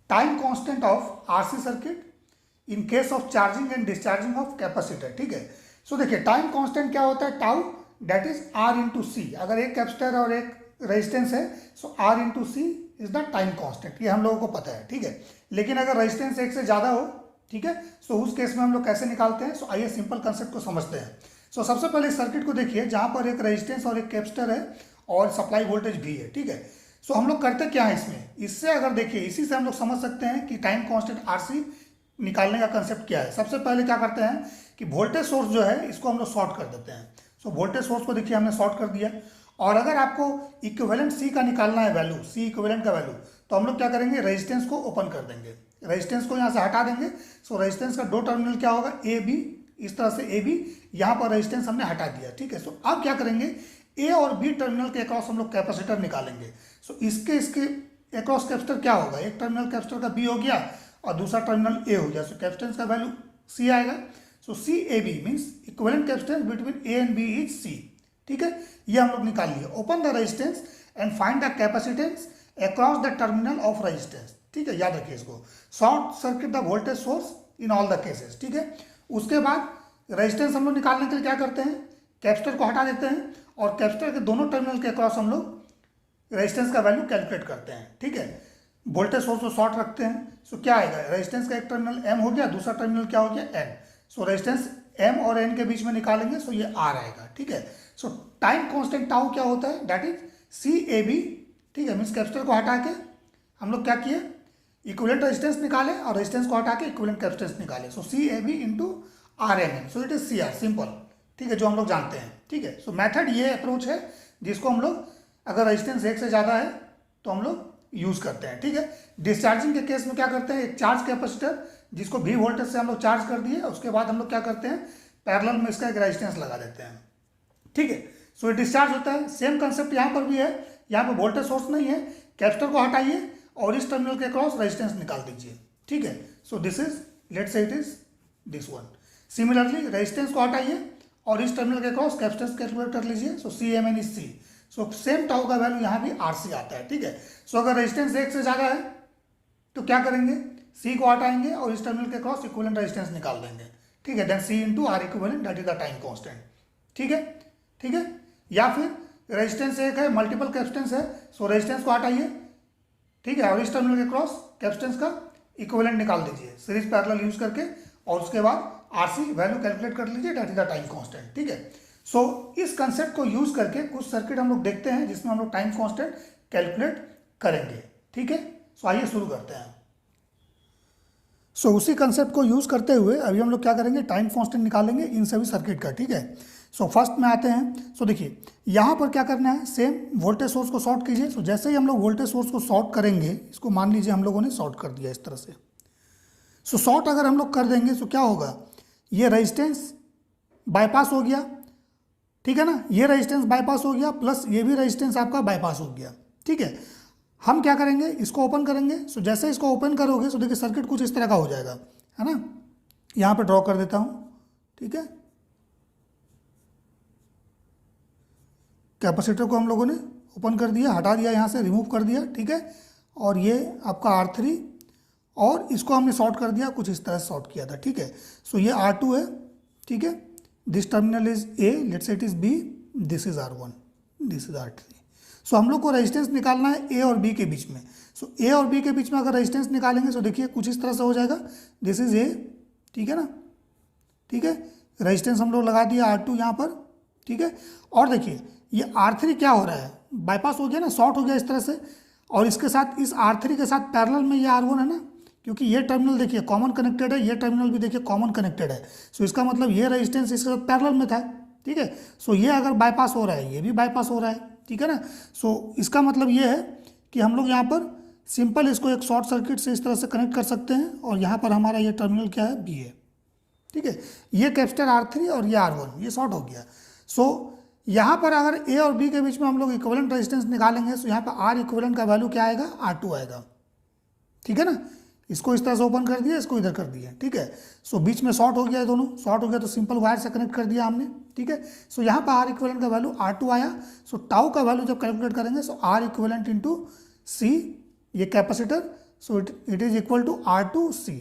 Time constant of RC circuit in case of charging and discharging of capacitor. ठीक है, so देखिए time constant क्या होता है, tau that is R into C. अगर एक कैपेसिटर और एक रेजिस्टेंस है so R into C is the time constant, ये हम लोगों को पता है। ठीक है, लेकिन अगर रेजिस्टेंस एक से ज़्यादा हो, ठीक है, सो उस केस में हम लोग कैसे निकालते हैं। सो आइए सिंपल कंसेप्ट को समझते हैं। सो सबसे पहले सर्किट को देखिए जहाँ पर एक रेजिस्टेंस और एक कैपेसिटर है और सप्लाई वोल्टेज भी है। ठीक है, सो हम लोग करते क्या है इसमें, इससे अगर देखिए इसी से हम लोग समझ सकते हैं कि टाइम कांस्टेंट आरसी निकालने का कंसेप्ट क्या है। सबसे पहले क्या करते हैं कि वोल्टेज सोर्स जो है इसको हम लोग शॉर्ट कर देते हैं। सो वोल्टेज सोर्स को देखिए हमने शॉर्ट कर दिया, और अगर आपको इक्विवेलेंट सी का निकालना है वैल्यू, सी इक्विवेलेंट का वैल्यू, तो हम लोग क्या करेंगे, रेजिस्टेंस को ओपन कर देंगे, रेजिस्टेंस को यहाँ से हटा देंगे। सो रेजिस्टेंस का दो टर्मिनल क्या होगा, ए बी, इस तरह से ए बी, यहाँ पर रेजिस्टेंस हमने हटा दिया। ठीक है, सो अब क्या करेंगे, ए और बी टर्मिनल के अक्रॉस हम लोग कैपेसिटर निकालेंगे। सो इसके अक्रॉस कैपेसिटर क्या होगा, एक टर्मिनल कैपेसिटर का बी हो गया और दूसरा टर्मिनल ए हो गया। सो कैपेसिटेंस का वैल्यू सी आएगा। So C A B means equivalent capacitance between A and B is C. ठीक है, ये हम लोग निकाल लिए। Open the resistance and find the capacitance across the terminal of resistance. ठीक है, याद रखिए इसको, short circuit the voltage source in all the cases. ठीक है, उसके बाद रेजिस्टेंस हम लोग निकालने के लिए क्या करते हैं, कैपेसिटर को हटा देते हैं और कैपेसिटर के दोनों टर्मिनल के अक्रॉस हम लोग रेजिस्टेंस का वैल्यू कैलकुलेट करते हैं। ठीक है, वोल्टेज सोर्स को शॉर्ट रखते हैं। सो क्या आएगा, रेजिस्टेंस का एक टर्मिनल एम हो गया, दूसरा टर्मिनल क्या हो गया, एन। सो रेजिस्टेंस एम और एन के बीच में निकालेंगे, सो ये आर आएगा। ठीक है, सो टाइम कांस्टेंट टाउ क्या होता है, that is C A B. ठीक है, मीन्स कैपेसिटर को हटा के हम लोग क्या किए, इक्विवेलेंट रेजिस्टेंस निकाले और रेजिस्टेंस को हटा के इक्विवेलेंट कैपेसिटेंस निकाले। So C A B into R M N, so it is C R, simple. ठीक है, जो हम लोग जानते हैं। ठीक है, सो मेथड ये अप्रोच है जिसको हम लोग अगर रेजिस्टेंस एक से ज़्यादा है तो हम लोग यूज़ करते हैं। ठीक है, डिस्चार्जिंग के केस में क्या करते हैं, एक चार्ज कैपेसिटर जिसको भी वोल्टेज से हम लोग चार्ज कर दिए, उसके बाद हम लोग क्या करते हैं, पैरेलल में इसका एक रेजिस्टेंस लगा देते हैं। ठीक है, सो डिस्चार्ज होता है। सेम कंसेप्ट यहाँ पर भी है, यहाँ पर वोल्टेज सोर्स नहीं है, कैपेसिटर को हटाइए और इस टर्मिनल के क्रॉस रेजिस्टेंस निकाल दीजिए। ठीक है, so this is, let's say it is this one. Similarly resistance को हटाइए और इस टर्मिनल के क्रॉस कैपेसिटेंस कैलकुलेट कर लीजिए। So C M N is C. So same tau का वैल्यू यहाँ भी आर सी आता है। ठीक है, सो अगर रेजिस्टेंस एक से ज़्यादा है तो क्या करेंगे, सी को हटाएंगे और इस टर्मिनल के क्रॉस इक्विवेलेंट रेजिस्टेंस निकाल देंगे। ठीक है, then C into R equivalent that is the time constant. ठीक है, ठीक है, या फिर रेजिस्टेंस एक है, मल्टीपल कैपेसिटेंस है, सो रेजिस्टेंस को हटाइए, ठीक है, और इस टर्मिनल के क्रॉस कैपेसिटेंस का इक्विवेलेंट निकाल दीजिए सीरीज पैरेलल यूज करके, और उसके बाद आरसी वैल्यू कैलकुलेट कर लीजिए, that is the time constant. ठीक है, सो इस कंसेप्ट को यूज करके कुछ सर्किट हम लोग देखते हैं जिसमें हम लोग टाइम कांस्टेंट कैलकुलेट करेंगे। ठीक है, सो आइए शुरू करते हैं। सो उसी कंसेप्ट को यूज करते हुए अभी हम लोग क्या करेंगे, टाइम कांस्टेंट निकालेंगे इन सभी सर्किट का। ठीक है, सो फर्स्ट में आते हैं। सो देखिए यहाँ पर क्या करना है, सेम वोल्टेज सोर्स को शॉर्ट कीजिए। सो जैसे ही हम लोग वोल्टेज सोर्स को शॉर्ट करेंगे, इसको मान लीजिए हम लोगों ने शॉर्ट कर दिया इस तरह से। सो शॉर्ट अगर हम लोग कर देंगे तो क्या होगा, ये रेजिस्टेंस बाईपास हो गया। ठीक है ना, ये रेजिस्टेंस बाईपास हो गया प्लस ये भी रेजिस्टेंस आपका बाईपास हो गया। ठीक है, हम क्या करेंगे, इसको ओपन करेंगे। सो जैसे इसको ओपन करोगे तो देखिए सर्किट कुछ इस तरह का हो जाएगा, है ना। यहाँ पे ड्रॉ कर देता हूँ। ठीक है, कैपेसिटर को हम लोगों ने ओपन कर दिया, हटा दिया, यहाँ से रिमूव कर दिया। ठीक है, और ये आपका R3 और इसको हमने शॉर्ट कर दिया, कुछ इस तरह से शॉर्ट किया था। ठीक है, सो ये R2 है। ठीक है, this terminal is A, let's say it is B, this is R1, this is R3। सो हम लोग को रेजिस्टेंस निकालना है A और B के बीच में। सो A और B के बीच में अगर रेजिस्टेंस निकालेंगे तो देखिए कुछ इस तरह से हो जाएगा, दिस इज A। ठीक है ना, ठीक है, रेजिस्टेंस हम लोग लगा दिया R2 यहाँ पर। ठीक है, और देखिए ये R3 क्या हो रहा है, बाईपास हो गया ना, शॉर्ट हो गया इस तरह से, और इसके साथ इस R3 के साथ पैरेलल में ये R1 है ना, क्योंकि ये टर्मिनल देखिए कॉमन कनेक्टेड है, ये टर्मिनल भी देखिए कॉमन कनेक्टेड है। सो इसका मतलब ये रेजिस्टेंस इसके साथ पैरेलल में था। ठीक है, सो ये अगर बाईपास हो रहा है, ये भी बाईपास हो रहा है। ठीक है ना, सो इसका मतलब ये है कि हम लोग यहाँ पर सिंपल इसको एक शॉर्ट सर्किट से इस तरह से कनेक्ट कर सकते हैं, और यहाँ पर हमारा ये टर्मिनल क्या है, B है। ठीक है, ये कैपेसिटर R3 और ये R1, ये शॉर्ट हो गया। सो यहाँ पर अगर A और B के बीच में हम लोग इक्विवेलेंट रेजिस्टेंस निकालेंगे, तो यहाँ पर R इक्विवेलेंट का वैल्यू क्या आएगा, R2 आएगा। ठीक है ना, इसको इस तरह से ओपन कर दिया, इसको इधर कर दिया। ठीक है, सो बीच में शॉर्ट हो गया, दोनों शॉर्ट हो गया तो सिंपल वायर से कनेक्ट कर दिया हमने। ठीक है, सो यहाँ पर R इक्विवेलेंट का वैल्यू R2 आया। सो टाउ का वैल्यू जब कैलकुलेट करेंगे, so R equivalent into C ये capacitor, so it is equal to R2C,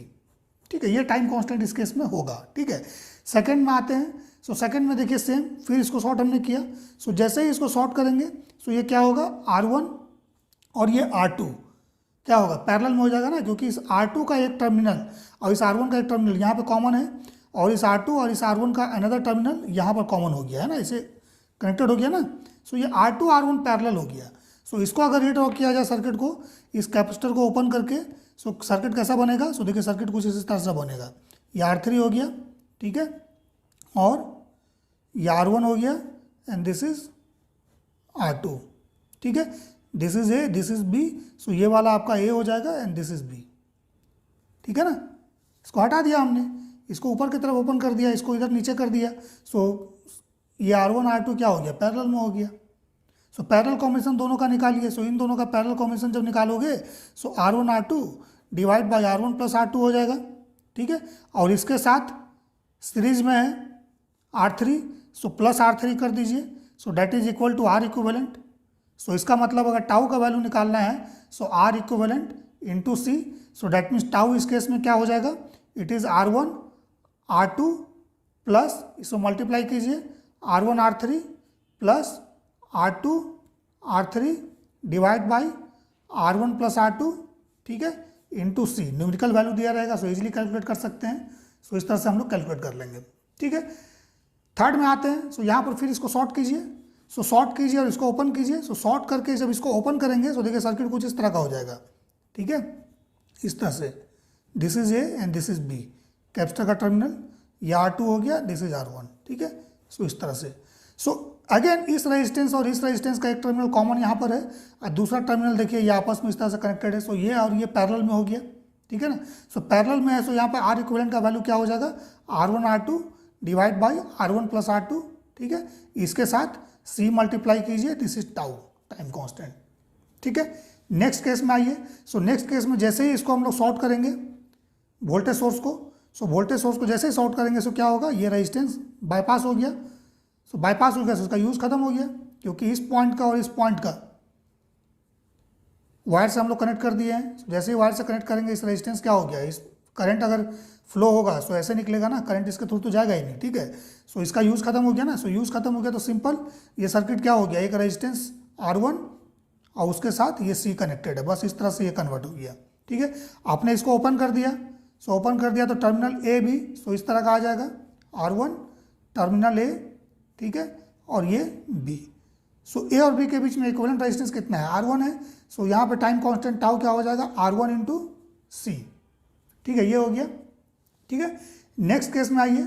ठीक है। ये टाइम कांस्टेंट इस केस में होगा, ठीक है। सेकंड में आते हैं, सो सेकंड में देखिए सेम, फिर इसको शॉर्ट हमने किया, सो जैसे ही इसको शॉर्ट करेंगे सो ये क्या होगा, R1 और ये R2 क्या होगा, पैरेलल में हो जाएगा ना, क्योंकि इस R2 का एक टर्मिनल और इस R1 का एक टर्मिनल यहाँ पे कॉमन है, और इस R2 और इस R1 का अनदर टर्मिनल यहाँ पर कॉमन हो गया है ना, इसे कनेक्टेड हो गया ना। सो ये R2 R1 पैरेलल हो गया। सो इसको अगर रीड्रॉ किया जाए सर्किट को, इस कैपेसिटर को ओपन करके, सो सर्किट कैसा बनेगा, सो देखिए सर्किट कुछ इस तरह से बनेगा, ये R3 हो गया, ठीक है, और ये R1 हो गया, एंड दिस इज R2, ठीक है। This is A, this is B, so ये वाला आपका ए हो जाएगा एंड दिस इज बी, ठीक है ना। इसको हटा दिया हमने, इसको ऊपर की तरफ ओपन कर दिया, इसको इधर नीचे कर दिया, सो ये R1 R2 क्या हो गया, पैरेलल में हो गया। सो पैरेलल कॉम्बिनेशन दोनों का निकालिए, सो इन दोनों का पैरेलल कॉम्बिनेशन जब निकालोगे सो R1 R2 divide by R1 plus R2 हो जाएगा, ठीक है। और इसके साथ सीरीज में है R3, सो प्लस R3 कर दीजिए, so that is equal to R equivalent. So इसका मतलब अगर टाउ का वैल्यू निकालना है so R equivalent into C, so that means tau इस केस में क्या हो जाएगा, it is R1 R2 plus, इसको मल्टीप्लाई कीजिए, R1 R3 plus R2 R3 divide by R1 plus R2, ठीक है, इंटू C। न्यूमेरिकल वैल्यू दिया रहेगा, सो इजीली कैलकुलेट कर सकते हैं, सो इस तरह से हम लोग कैलकुलेट कर लेंगे, ठीक है। थर्ड में आते हैं, सो यहाँ पर फिर इसको शॉर्ट कीजिए, सो शॉर्ट कीजिए और इसको ओपन कीजिए। सो शॉर्ट करके जब इसको ओपन करेंगे सो देखिए सर्किट कुछ इस तरह का हो जाएगा, ठीक है, इस तरह से, this is A and this is B, capacitor का टर्मिनल, ये R2 हो गया, दिस इज R1, ठीक है। सो इस तरह से, सो अगेन इस रेजिस्टेंस और इस रेजिस्टेंस का एक टर्मिनल कॉमन यहाँ पर है, और दूसरा टर्मिनल देखिए ये आपस में इस तरह से कनेक्टेड है, सो ये और ये पैरेलल में हो गया, ठीक है ना। सो पैरेलल में है, सो यहाँ पर R इक्विवेलेंट का वैल्यू क्या हो जाएगा, R1 R2 divide by R1 plus R2, ठीक है। इसके साथ C मल्टीप्लाई कीजिए, this is tau, time constant, ठीक है। नेक्स्ट केस में आइए, सो नेक्स्ट केस में जैसे ही इसको हम लोग शॉर्ट करेंगे वोल्टेज सोर्स को, सो वोल्टेज सोर्स को जैसे ही शॉर्ट करेंगे सो क्या होगा, ये रेजिस्टेंस बाईपास हो गया। सो बाईपास हो गया, सो उसका यूज़ खत्म हो गया, क्योंकि इस पॉइंट का और इस पॉइंट का वायर से हम लोग कनेक्ट कर दिए हैं। so जैसे ही वायर से कनेक्ट करेंगे इस रेजिस्टेंस क्या हो गया, इस करंट अगर फ्लो होगा सो ऐसे निकलेगा ना, करंट इसके थ्रू तो जाएगा ही नहीं, ठीक है। सो इसका यूज़ खत्म हो गया ना, सो यूज़ खत्म हो गया तो सिंपल ये सर्किट क्या हो गया, एक रेजिस्टेंस R1 और उसके साथ ये C कनेक्टेड है, बस इस तरह से ये कन्वर्ट हो गया, ठीक है। आपने इसको ओपन कर दिया, सो ओपन कर दिया तो टर्मिनल ए भी सो इस तरह का आ जाएगा, R1 टर्मिनल ए, ठीक है, और ये B। सो ए और बी के बीच में इक्विवेलेंट रेजिस्टेंस कितना है, R1 है। सो यहाँ पे टाइम कांस्टेंट टाउ क्या हो जाएगा, R1 इंटू C, ठीक है, ये हो गया, ठीक है। नेक्स्ट केस में आइए,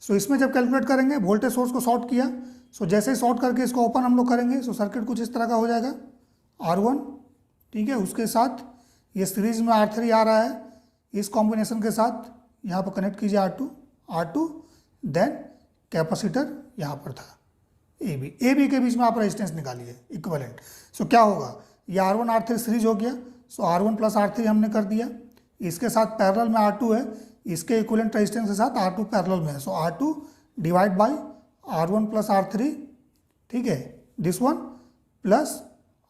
सो इसमें जब कैलकुलेट करेंगे वोल्टेज सोर्स को शॉर्ट किया, सो जैसे ही शॉर्ट करके इसको ओपन हम लोग करेंगे सो सर्किट कुछ इस तरह का हो जाएगा, R1, ठीक है, उसके साथ ये सीरीज में R3 आ रहा है, इस कॉम्बिनेशन के साथ यहाँ पर कनेक्ट कीजिए R2, देन कैपेसिटर यहाँ पर था ए बी के बीच में आप रेजिस्टेंस निकालिए इक्विवेलेंट। सो क्या होगा, ये R1 R3 सीरीज हो गया, सो R1 प्लस R3 हमने कर दिया, इसके साथ पैरेलल में R2 है, इसके इक्विवेलेंट रेजिस्टेंस के साथ R2 पैरेलल में है, सो R2 divide by R1 plus R3, ठीक है, दिस वन प्लस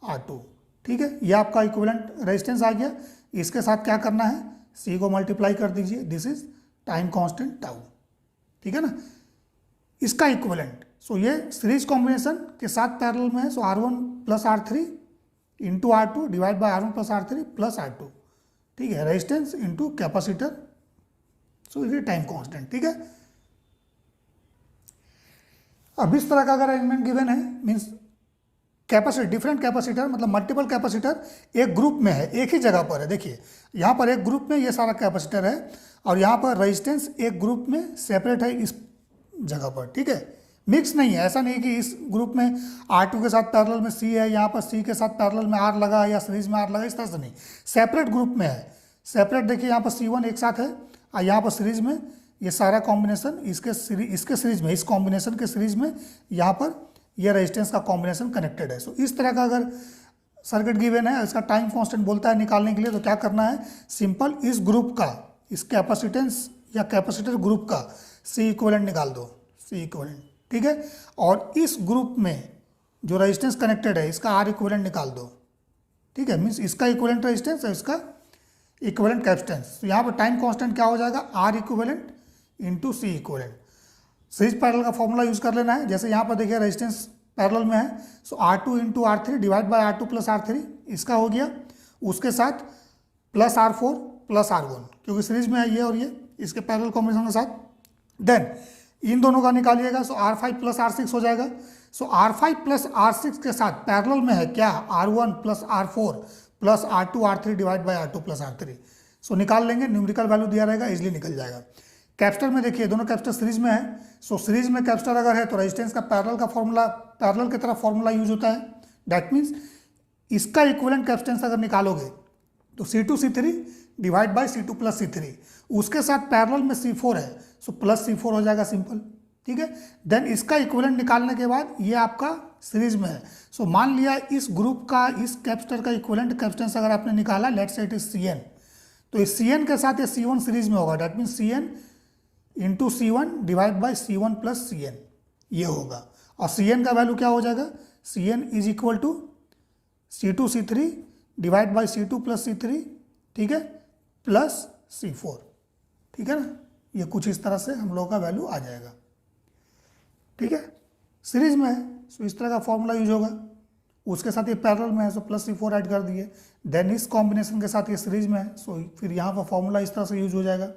R2, ठीक है, ये आपका इक्विवेलेंट रेजिस्टेंस आ गया। इसके साथ क्या करना है, C को मल्टीप्लाई कर दीजिए, this is time constant tau, ठीक है ना, इसका इक्विवेलेंट। सो ये सीरीज कॉम्बिनेशन के साथ पैरेलल में है, सो R1 plus R3 into R2 divide by R1 plus R3 plus R2, ठीक है, रेजिस्टेंस इंटू कैपेसिटर, सो ये टाइम कांस्टेंट, ठीक है। अब इस तरह का अगर अरेंजमेंट गिवन है, मीन्स कैपेसिटर, डिफरेंट कैपेसिटर मतलब मल्टीपल कैपेसिटर एक ग्रुप में है, एक ही जगह पर है, देखिए यहाँ पर एक ग्रुप में ये सारा कैपेसिटर है, और यहाँ पर रेजिस्टेंस एक ग्रुप में सेपरेट है इस जगह पर, ठीक है, मिक्स नहीं है, ऐसा नहीं कि इस ग्रुप में R2 के साथ पैरेलल में C है, यहाँ पर C के साथ पैरेलल में R लगा या सीरीज में R लगा, इस तरह से नहीं, सेपरेट ग्रुप में है, सेपरेट। देखिए यहाँ पर C1 एक साथ है और यहाँ पर सीरीज में ये सारा कॉम्बिनेशन इसके सीरीज में, इस कॉम्बिनेशन के सीरीज में यहाँ पर ये रेजिस्टेंस का कॉम्बिनेशन कनेक्टेड है। सो इस तरह का अगर सर्किट गिवन है, इसका टाइम कांस्टेंट बोलता है निकालने के लिए, तो क्या करना है, सिंपल इस ग्रुप का, इस कैपेसिटेंस या कैपेसिटर ग्रुप का C इक्विवेलेंट निकाल दो, C इक्विवेलेंट, ठीक है, और इस ग्रुप में जो रेजिस्टेंस कनेक्टेड है इसका R इक्विवेलेंट निकाल दो, ठीक है, मीन्स इसका इक्विवेलेंट रेजिस्टेंस और इसका इक्विवेलेंट कैपेसिटेंस। तो यहाँ पर टाइम कांस्टेंट क्या हो जाएगा, R equivalent into C equivalent. Series parallel का फॉर्मूला यूज कर लेना है। जैसे यहाँ पर देखिए रेजिस्टेंस पैरेलल में है, सो R2 into R3 divide by R2 plus R3 इसका हो गया, उसके साथ प्लस R4 प्लस R1 क्योंकि सीरीज में है ये और ये इसके पैरेलल कॉम्बिनेशन के साथ। देन इन दोनों का निकालिएगा, सो R5 प्लस R6 हो जाएगा। सो R5 प्लस R6 के साथ पैरेलल में है क्या, R1 plus R4 plus R2 R3 divide by R2 plus R3। सो निकाल लेंगे, न्यूमेरिकल वैल्यू दिया रहेगा, इजिली निकल जाएगा। कैपेसिटर में देखिए दोनों कैपेसिटर सीरीज में है, सो सीरीज में कैपेसिटर अगर है तो रेजिस्टेंस का पैरेलल का फॉर्मूला, पैरेलल की तरफ फॉर्मूला यूज होता है। दैट मीन्स इसका इक्विवेलेंट कैपेसिटेंस अगर निकालोगे तो C2C3 divide by C2 plus C3, उसके साथ पैरेलल में C4 है, सो प्लस C4 हो जाएगा सिंपल, ठीक है। देन इसका इक्विवेलेंट निकालने के बाद ये आपका सीरीज में है, सो मान लिया इस ग्रुप का, इस कैपेसिटर का इक्विवेलेंट कैपेसिटेंस अगर आपने निकाला, let's say it is Cn, तो इस Cn के साथ ये C1 सीरीज में होगा। That means Cn into C1 divide by C1 plus Cn ये होगा, और Cn का वैल्यू क्या हो जाएगा, Cn is equal to C2C3 divide by C2 plus C3, ठीक है, प्लस C4, ठीक है ना। ये कुछ इस तरह से हम लोगों का वैल्यू आ जाएगा, ठीक है। सीरीज में है सो इस तरह का फॉर्मूला यूज होगा, उसके साथ ये पैरेलल में है सो प्लस C4 ऐड कर दिए। देन इस कॉम्बिनेशन के साथ ये सीरीज में है, सो फिर यहाँ पर फॉर्मूला इस तरह से यूज हो जाएगा।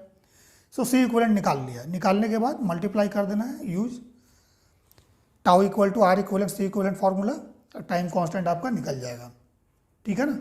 सो सी इक्विवेलेंट निकाल लिया, निकालने के बाद मल्टीप्लाई कर देना है, use tau equal to R equivalent C equivalent formula, time constant आपका निकल जाएगा, ठीक है ना।